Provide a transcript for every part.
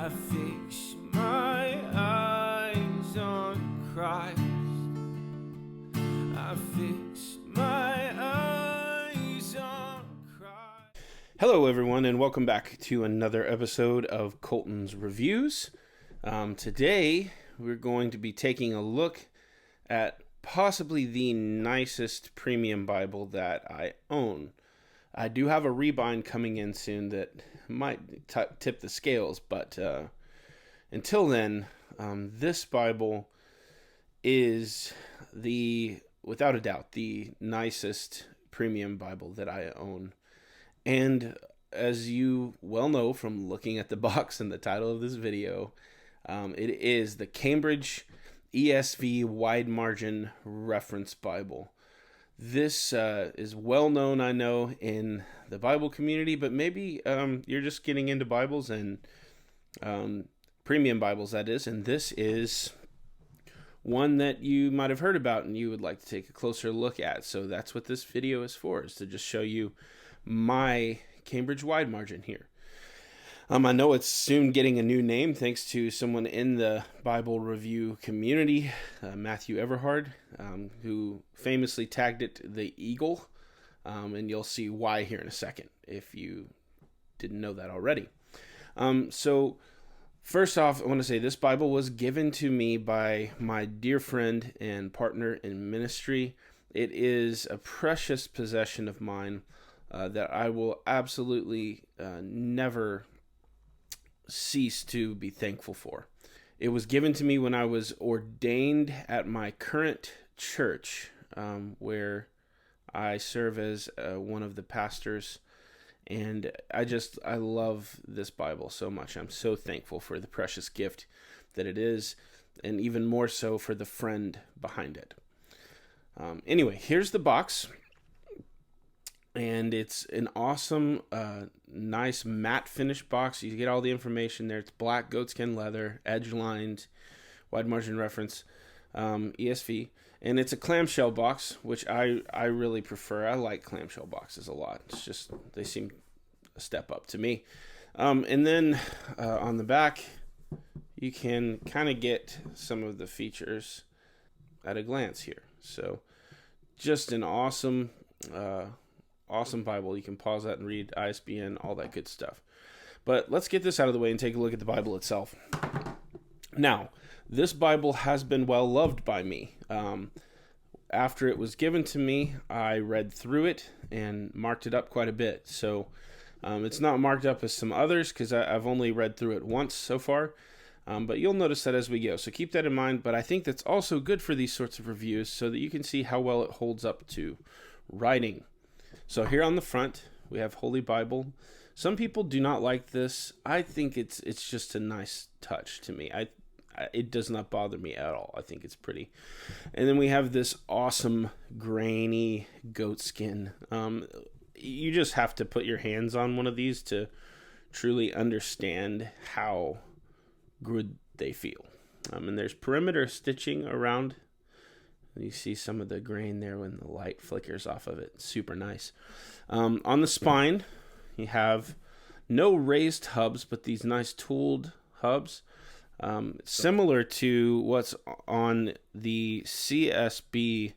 I fix my eyes on Christ. I fix my eyes on Christ. Hello, everyone, and welcome back to another episode of Colton's Reviews. Today, we're going to be taking a look at possibly the nicest premium Bible that I own. I do have a rebind coming in soon that might tip the scales, but until then, this Bible is without a doubt, the nicest premium Bible that I own. And as you well know from looking at the box and the title of this video, it is the Cambridge ESV Wide Margin Reference Bible. This is well known, I know, in the Bible community, but maybe you're just getting into Bibles and premium Bibles, that is, and this is one that you might have heard about and you would like to take a closer look at. So that's what this video is for, is to just show you my Cambridge Wide Margin here. I know it's soon getting a new name thanks to someone in the Bible review community, Matthew Everhard, who famously tagged it the Eagle, and you'll see why here in a second if you didn't know that already. So first off, I want to say this Bible was given to me by my dear friend and partner in ministry. It is a precious possession of mine that I will absolutely never cease to be thankful for. It was given to me when I was ordained at my current church, where I serve as one of the pastors, and I love this Bible so much. I'm so thankful for the precious gift that it is, and even more so for the friend behind it. Anyway, here's the box. And it's an awesome, nice matte finish box. You get all the information there. It's black goatskin leather, edge lined, wide margin reference, ESV. And it's a clamshell box, which I really prefer. I like clamshell boxes a lot. It's just, they seem a step up to me. And then on the back, you can kind of get some of the features at a glance here. So just an awesome Bible. You can pause that and read ISBN, all that good stuff. But let's get this out of the way and take a look at the Bible itself. Now, this Bible has been well loved by me. After it was given to me, I read through it and marked it up quite a bit. So it's not marked up as some others because I've only read through it once so far. But you'll notice that as we go. So keep that in mind. But I think that's also good for these sorts of reviews so that you can see how well it holds up to writing. So here on the front, we have Holy Bible. Some people do not like this. I think it's just a nice touch to me. It does not bother me at all. I think it's pretty. And then we have this awesome grainy goat skin. You just have to put your hands on one of these to truly understand how good they feel. And there's perimeter stitching around. You see some of the grain there when the light flickers off of it. Super nice. On the spine, you have no raised hubs, but these nice tooled hubs. Similar to what's on the CSB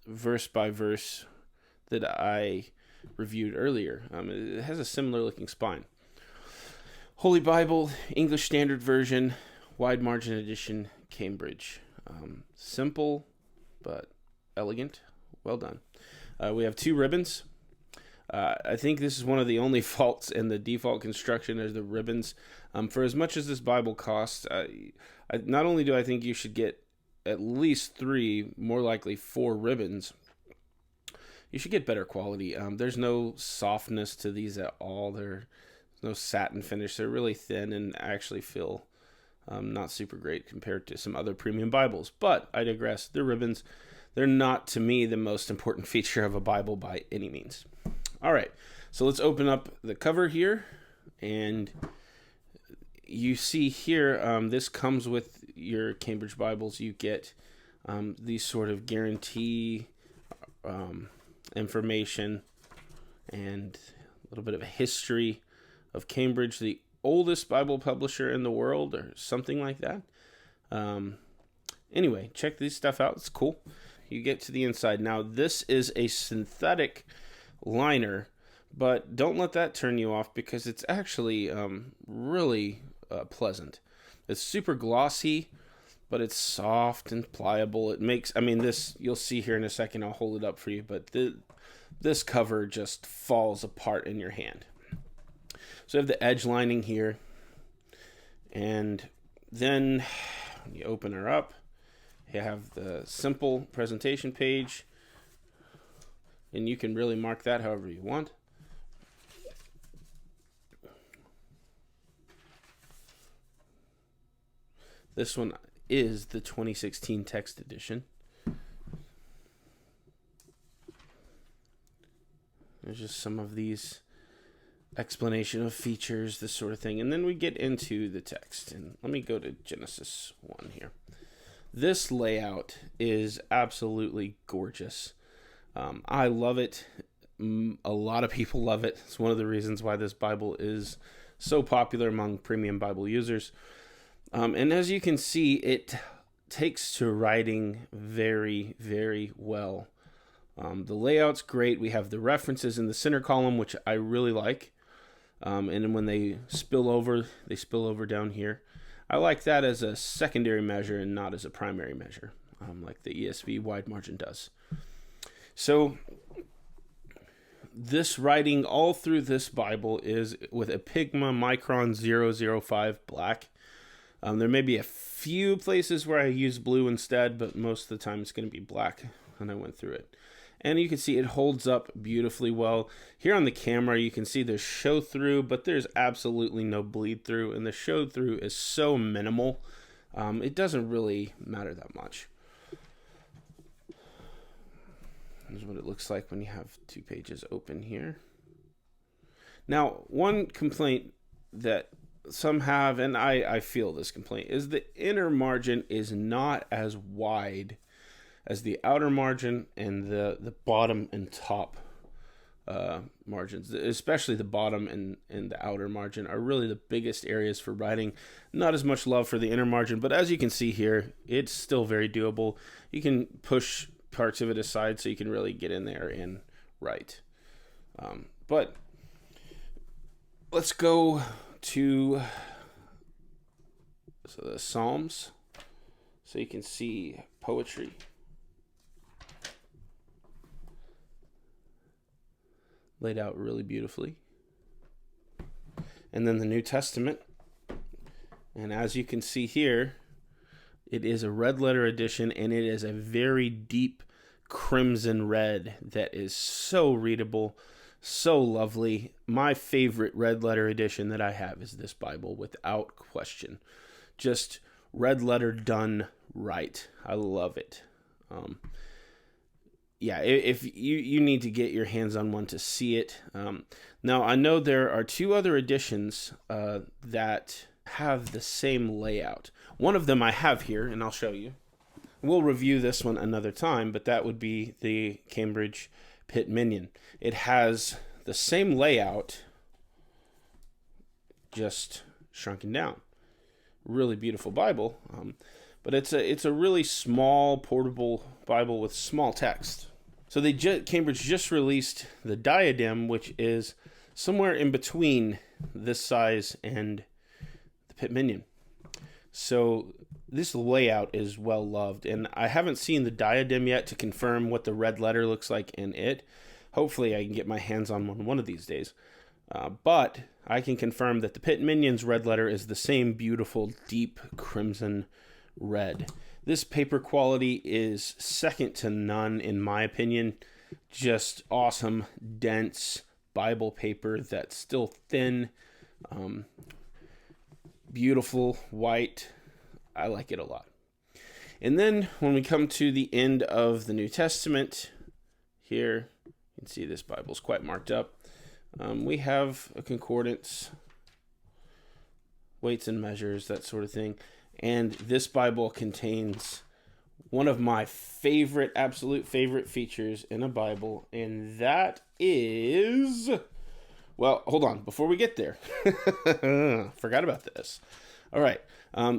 verse by verse that I reviewed earlier. It has a similar looking spine. Holy Bible, English Standard Version, Wide Margin Edition, Cambridge. Simple, but elegant. Well done. We have two ribbons. I think this is one of the only faults in the default construction is the ribbons. For as much as this Bible costs, not only do I think you should get at least 3, more likely 4 ribbons, you should get better quality. There's no softness to these at all. There's no satin finish. They're really thin and actually feel not super great compared to some other premium Bibles. But I digress. The ribbons, they're not, to me, the most important feature of a Bible by any means. All right, so let's open up the cover here. And you see here, this comes with your Cambridge Bibles. You get these sort of guarantee information and a little bit of a history of Cambridge. The oldest Bible publisher in the world or something like that. Anyway, check this stuff out. It's cool. You get to the inside. Now, this is a synthetic liner, but don't let that turn you off because it's actually really pleasant. It's super glossy, but it's soft and pliable. It makes, this, you'll see here in a second, I'll hold it up for you, but this cover just falls apart in your hand. So I have the edge lining here, and then when you open her up, you have the simple presentation page, and you can really mark that however you want. This one is the 2016 text edition. There's just some of these explanation of features, this sort of thing. And then we get into the text. And let me go to Genesis 1 here. This layout is absolutely gorgeous. I love it. A lot of people love it. It's one of the reasons why this Bible is so popular among premium Bible users. And as you can see, it takes to writing very, very well. The layout's great. We have the references in the center column, which I really like. And then when they spill over down here. I like that as a secondary measure and not as a primary measure, like the ESV wide margin does. So this writing all through this Bible is with a Pigma Micron 005 black. There may be a few places where I use blue instead, but most of the time it's going to be black when I went through it. And you can see it holds up beautifully well. Here on the camera, you can see there's show through, but there's absolutely no bleed through. And the show through is so minimal, it doesn't really matter that much. Here's what it looks like when you have two pages open here. Now, one complaint that some have, and I feel this complaint, is the inner margin is not as wide as the outer margin and the bottom and top margins. Especially the bottom and the outer margin are really the biggest areas for writing. Not as much love for the inner margin, but as you can see here, it's still very doable. You can push parts of it aside so you can really get in there and write. But let's go to the Psalms so you can see poetry. Laid out really beautifully. And then the New Testament. And as you can see here, it is a red letter edition, and it is a very deep crimson red that is so readable, so lovely. My favorite red letter edition that I have is this Bible, without question. Just red letter done right. I love it. If you need to get your hands on one to see it. Now, I know there are two other editions that have the same layout. One of them I have here, and I'll show you. We'll review this one another time, but that would be the Cambridge Pitt Minion. It has the same layout, just shrunken down. Really beautiful Bible, but it's a really small, portable Bible with small text. So Cambridge just released the Diadem, which is somewhere in between this size and the Pitt Minion. So this layout is well loved, and I haven't seen the Diadem yet to confirm what the red letter looks like in it. Hopefully I can get my hands on one of these days. But I can confirm that the Pitt Minion's red letter is the same beautiful, deep crimson red. This paper quality is second to none, in my opinion. Just awesome, dense Bible paper that's still thin, beautiful, white. I like it a lot. And then when we come to the end of the New Testament, here you can see this Bible's quite marked up. We have a concordance, weights and measures, that sort of thing. And this Bible contains one of my absolute favorite features in a Bible, and that is Well, hold on. Before we get there, forgot about this. All right.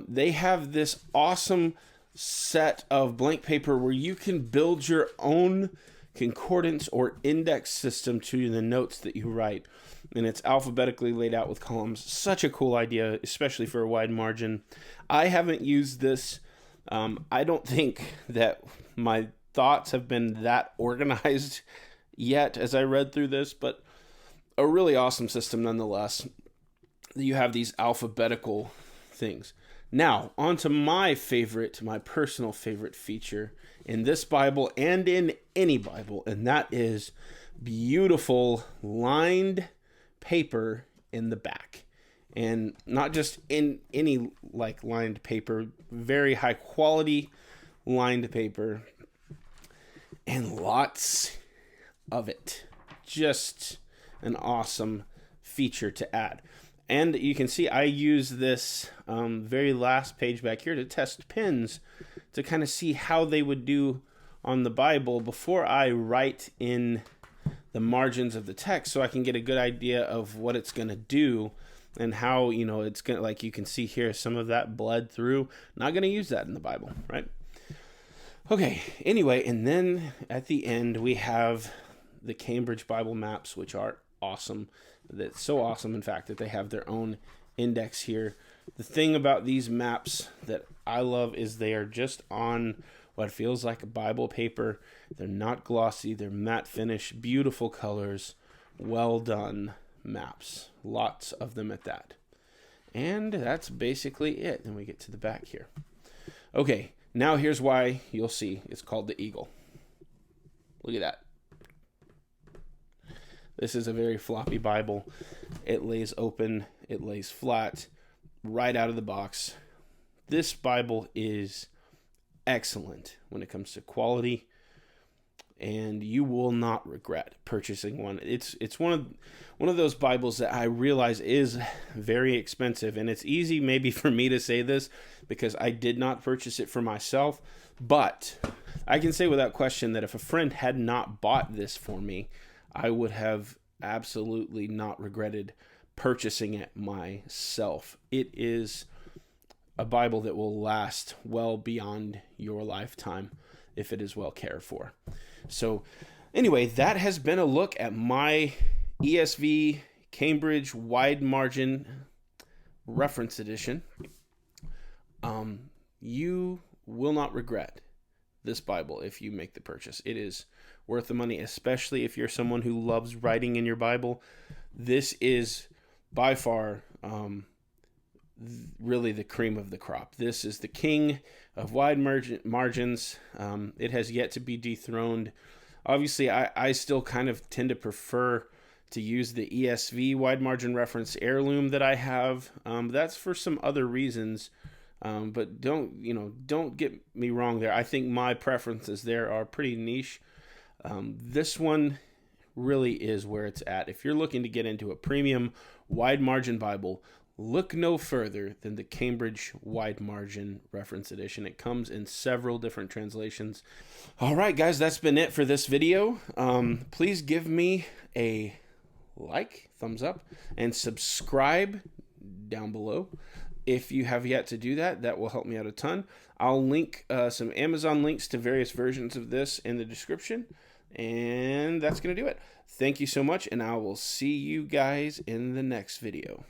They have this awesome set of blank paper where you can build your own concordance or index system to the notes that you write. And it's alphabetically laid out with columns. Such a cool idea, especially for a wide margin. I haven't used this. I don't think that my thoughts have been that organized yet as I read through this, but a really awesome system nonetheless. You have these alphabetical things. Now, on to my personal favorite feature in this Bible and in any Bible, and that is beautiful lined paper in the back. And not just in any lined paper, very high quality lined paper, and lots of it. Just an awesome feature to add. And you can see I use this very last page back here to test pins to kind of see how they would do on the Bible before I write in the margins of the text, so I can get a good idea of what it's going to do and how, it's going to, like you can see here, some of that bled through. Not going to use that in the Bible, right? Okay, anyway, and then at the end we have the Cambridge Bible maps, which are awesome. That's so awesome, in fact, that they have their own index here. The thing about these maps that I love is they are just on what feels like a Bible paper. They're not glossy. They're matte finish, beautiful colors, well done maps. Lots of them at that. And that's basically it. Then we get to the back here. Okay, now here's why you'll see it's called the Eagle. Look at that. This is a very floppy Bible. It lays open, it lays flat, right out of the box. This Bible is excellent when it comes to quality, and you will not regret purchasing one. It's one of those Bibles that I realize is very expensive, and it's easy maybe for me to say this because I did not purchase it for myself, but I can say without question that if a friend had not bought this for me, I would have absolutely not regretted purchasing it myself. It is a Bible that will last well beyond your lifetime if it is well cared for. So anyway, that has been a look at my ESV Cambridge Wide Margin Reference Edition. You will not regret this Bible if you make the purchase. It is worth the money, especially if you're someone who loves writing in your Bible. This is by far really the cream of the crop. This is the king of wide margins. It has yet to be dethroned. Obviously, I still kind of tend to prefer to use the ESV wide margin reference heirloom that I have. That's for some other reasons. But don't get me wrong there. I think my preferences there are pretty niche. This one really is where it's at. If you're looking to get into a premium wide margin Bible, look no further than the Cambridge Wide Margin Reference Edition. It comes in several different translations. All right, guys, that's been it for this video. Please give me a like, thumbs up, and subscribe down below. If you have yet to do that, that will help me out a ton. I'll link some Amazon links to various versions of this in the description. And that's going to do it. Thank you so much, and I will see you guys in the next video.